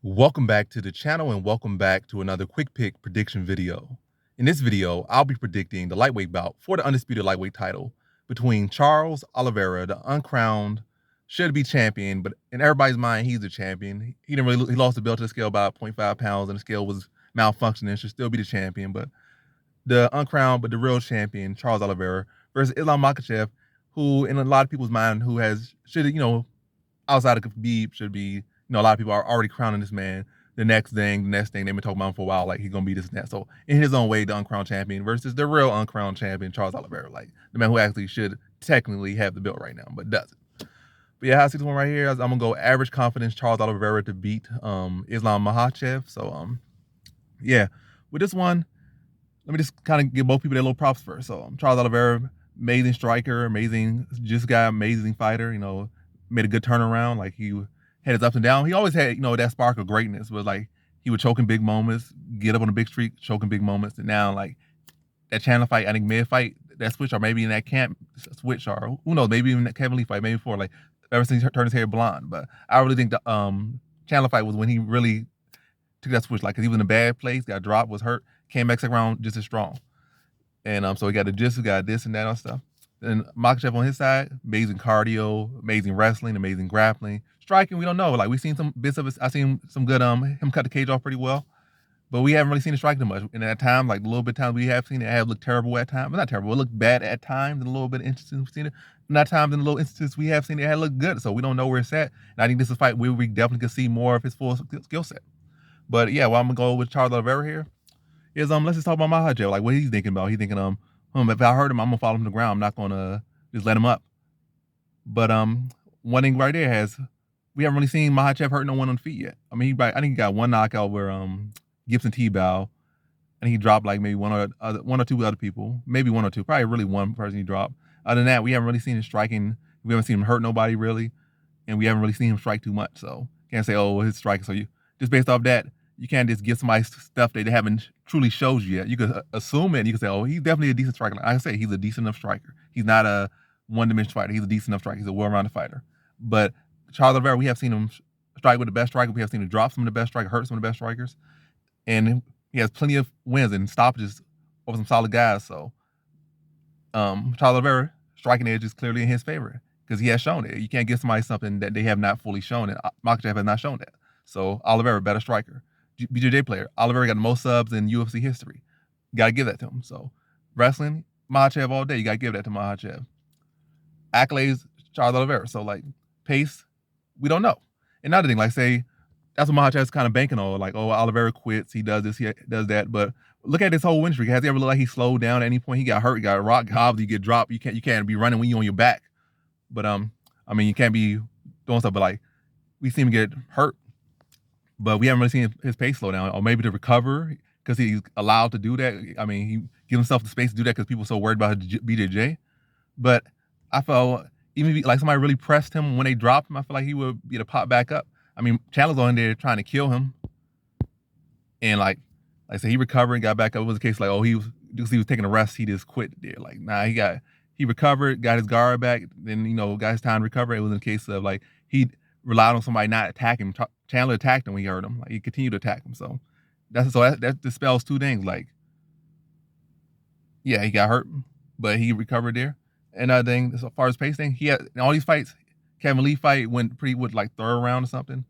Welcome back to the channel and welcome back to another quick pick prediction video. In this video, I'll be predicting the lightweight bout for the undisputed lightweight title between Charles Oliveira, the uncrowned should-be champion, but in everybody's mind, he's the champion. He lost the belt to the scale by 0.5 pounds and the scale was malfunctioning, should still be the champion, but the uncrowned but the real champion, Charles Oliveira, versus Islam Makhachev, who in a lot of people's mind, outside of Khabib should be, a lot of people are already crowning this man the next thing they've been talking about him for a while, like he's gonna be this and that. So in his own way, the uncrowned champion versus the real uncrowned champion, Charles Oliveira, like the man who actually should technically have the belt right now, but doesn't. But yeah, I see this one right here. I'm gonna go average confidence Charles Oliveira to beat Islam Makhachev. So yeah, with this one, let me just kind of give both people their little props first. So Charles Oliveira, amazing striker, amazing just guy, amazing fighter. Made a good turnaround. Like he had his ups and downs. He always had that spark of greatness, but like he would choke in big moments, get up on a big streak, choke in big moments, and now like that Chandler fight, I think mid fight, that switch, or maybe in that camp switch, or who knows, maybe even that Kevin Lee fight, maybe before, like ever since he turned his hair blonde. But I really think the Chandler fight was when he really took that switch, like, cause he was in a bad place, got dropped, was hurt, came back second round just as strong. And so he got the jiu-jitsu, got this and that and stuff. And Makhachev on his side, amazing cardio, amazing wrestling, amazing grappling. Striking, we don't know. Like, we've seen some bits of it. I've seen some good, him cut the cage off pretty well. But we haven't really seen it striking much. And at times, like the little bit of times we have seen it, have looked terrible at times. But not terrible, it looked bad at times, and a little bit of instances we've seen it. And at times, in the little instances we have seen it, had looked good. So we don't know where it's at. And I think this is a fight where we definitely could see more of his full skill set. But yeah, well, I'm gonna go with Charles Oliveira here. Let's just talk about Makhachev. Like, what he's thinking about. He's thinking, if I hurt him, I'm gonna follow him to the ground. I'm not gonna just let him up. But one thing right there we haven't really seen Makhachev hurt no one on the feet yet. I mean, I think he got one knockout where Gibson T-bow, and he dropped like maybe one or two other people, maybe one or two, probably really one person he dropped. Other than that, we haven't really seen him striking. We haven't seen him hurt nobody really, and we haven't really seen him strike too much. So can't say, oh, his striking. So you just based off that, you can't just give somebody stuff that they haven't truly showed you yet. You could assume it, and you can say, oh, he's definitely a decent striker. Like I say, he's a decent enough striker. He's not a one-dimensional fighter. He's a decent enough striker. He's a well-rounded fighter. But Charles Oliveira, we have seen him strike with the best striker. We have seen him drop some of the best strikers, hurt some of the best strikers. And he has plenty of wins and stoppages over some solid guys. So Charles Oliveira, striking edge is clearly in his favor because he has shown it. You can't give somebody something that they have not fully shown, and Makhachev has not shown that. So Oliveira, better striker. BJJ player. Oliveira got the most subs in UFC history. You got to give that to him. So wrestling, Makhachev all day. You got to give that to Makhachev. Accolades, Charles Oliveira. So like pace, we don't know. Another thing, like say, that's what Makhachev's kind of banking on. Like, oh, Oliveira quits. He does this, he does that. But look at this whole win streak. Has he ever looked like he slowed down at any point? He got hurt, he got rocked, obviously you get dropped. You can't be running when you're on your back. But I mean, you can't be doing stuff. But like, we see him get hurt, but we haven't really seen his pace slow down, or maybe to recover because he's allowed to do that. I mean, he gives himself the space to do that because people are so worried about his BJJ. But I felt even if like somebody really pressed him when they dropped him, I feel like he would be able to pop back up. I mean, Chandler's on there trying to kill him, and like I said, he recovered, got back up. It was a case like, oh, he was taking a rest, he just quit there. Like, nah, he recovered, got his guard back, then got his time to recover. It was a case of like he relied on somebody not attacking him. Chandler attacked him when he hurt him. Like he continued to attack him. So that dispels two things. Like, yeah, he got hurt, but he recovered there. Another thing, as far as pace thing, he had in all these fights. Kevin Lee fight went like third round or something.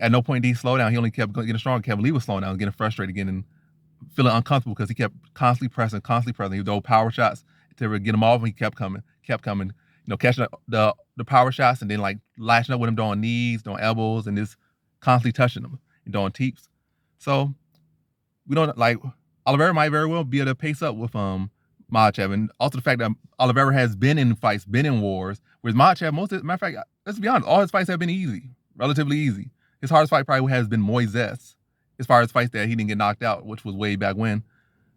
At no point did he slow down. He only kept getting stronger. Kevin Lee was slowing down, getting frustrated, getting feeling uncomfortable because he kept constantly pressing. He would throw power shots to get him off, and he kept coming. Catching the power shots and then like lashing up with him, doing knees, doing elbows, and just constantly touching them and doing teeps. So we don't like Oliveira might very well be able to pace up with Makhachev, and also the fact that Oliveira has been in fights, been in wars, whereas Makhachev, matter of fact, let's be honest, all his fights have been easy, relatively easy. His hardest fight probably has been Moises, as far as fights that he didn't get knocked out, which was way back when.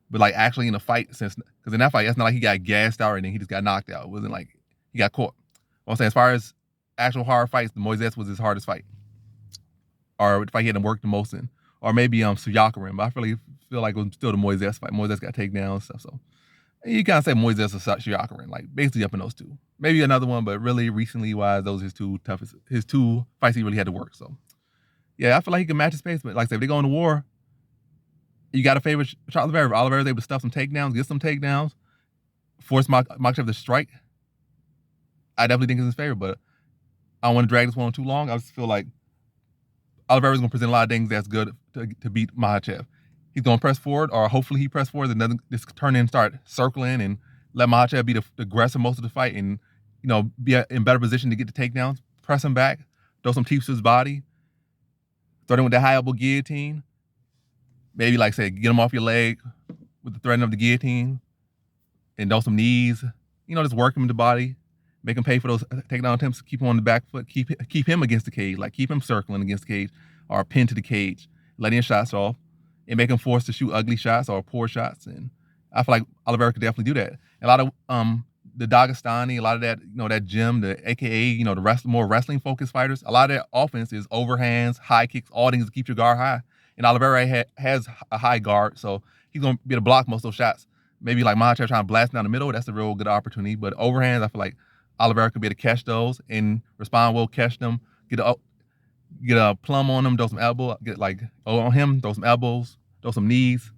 But like actually in a fight, because in that fight, it's not like he got gassed out or anything, he just got knocked out. It wasn't like he got caught. I'm saying as far as actual hard fights, the Moises was his hardest fight, or the fight he had to work the most in, or maybe Suyakarin, but I really feel like it was still the Moises fight. Moises got takedowns and stuff, so. You kind of say Moises or Suyakarin, like basically up in those two. Maybe another one, but really recently wise, those are his two toughest, his two fights he really had to work. So Yeah, I feel like he can match his pace, but like I said, if they go into war, you got to favor Charles Oliveira. Oliveira's able to stuff some takedowns, get some takedowns, force Makhachev to strike. I definitely think it's in his favor, but I don't want to drag this one on too long. I just feel like Oliveira's going to present a lot of things that's good to beat Makhachev. He's going to press forward, or hopefully he press forward and doesn't just turn in and start circling and let Makhachev be the aggressor most of the fight and, be in better position to get the takedowns, press him back, throw some teeps to his body, throw him with the high elbow guillotine. Maybe, like say, get him off your leg with the threat of the guillotine and throw some knees. Just work him in the body, make him pay for those takedown attempts, keep him on the back foot, keep him against the cage, like keep him circling against the cage or pinned to the cage, letting shots off, and make him forced to shoot ugly shots or poor shots. And I feel like Oliveira could definitely do that. A lot of the Dagestani, a lot of that, that gym, the AKA, the more wrestling focused fighters, a lot of their offense is overhands, high kicks, all things to keep your guard high. And Oliveira has a high guard, so he's gonna be able to block most of those shots. Maybe like Makhachev trying to blast down the middle, that's a real good opportunity. But overhands, I feel like Oliveira could be able to catch those and respond well, catch them, get a plum on them, throw some elbow, on him, throw some elbows, throw some knees,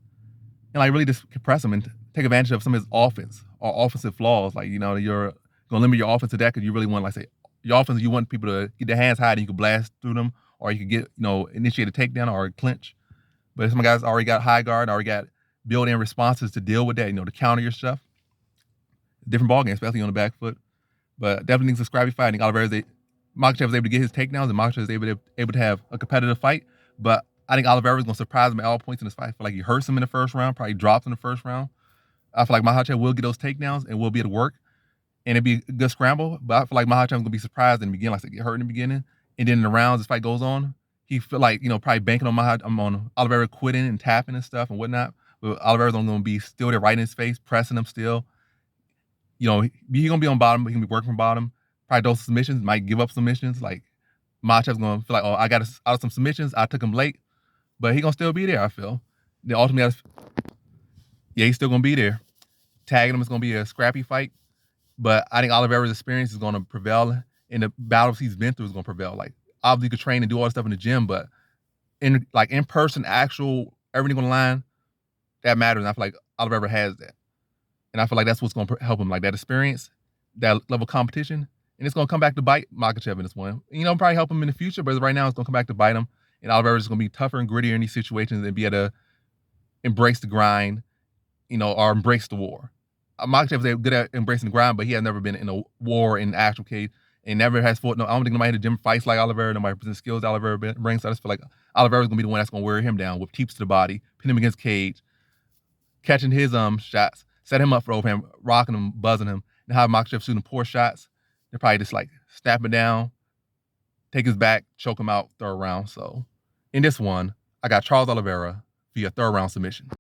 and like really just compress him and take advantage of some of his offense or offensive flaws. Like, you're gonna limit your offense to that because you really want, like say, your offense, you want people to get their hands high and you can blast through them, or you can get, initiate a takedown or a clinch. But some guys already got high guard, already got built-in responses to deal with that, to counter your stuff. Different ballgame, especially on the back foot. But definitely it's a scrappy fight. I think Makhachev was able to get his takedowns, and Makhachev was able to have a competitive fight. But I think Oliveira is going to surprise him at all points in this fight. I feel like he hurts him in the first round, probably drops in the first round. I feel like Makhachev will get those takedowns and will be able to work, and it'd be a good scramble. But I feel like Makhachev is going to be surprised in the beginning, like I said, get hurt in the beginning, and then in the rounds, this fight goes on, he feel like, probably banking on Oliveira quitting and tapping and stuff and whatnot. But Oliveira's going to be still there right in his face, pressing him still. He's going to be on bottom, but he's going to be working from bottom. Probably those submissions, might give up submissions. Like, Makhachev's going to feel like, oh, I got out of some submissions. I took him late. But he's going to still be there, I feel. Then ultimately, he's still going to be there. Tagging him is going to be a scrappy fight. But I think Oliveira's experience is going to prevail. And the battles he's been through is going to prevail. Like, obviously, you could train and do all this stuff in the gym, but in person, actual, everything on the line, that matters. And I feel like Oliveira has that. And I feel like that's what's going to help him, like that experience, that level of competition. And it's going to come back to bite Makhachev in this one. Probably help him in the future, but right now it's going to come back to bite him. And Oliveira's going to be tougher and grittier in these situations and be able to embrace the grind, or embrace the war. Makhachev is good at embracing the grind, but he has never been in a war in the actual cage and never has fought. No, I don't think nobody had a gym fights like Oliveira. Nobody presents skills Oliveira brings. So I just feel like Oliveira's going to be the one that's going to wear him down with teeps to the body, pin him against cage, catching his shots, set him up for overhand, rocking him, buzzing him, and have Makhachev shooting poor shots. They're probably just like snap him down, take his back, choke him out, third round. So in this one, I got Charles Oliveira via third round submission.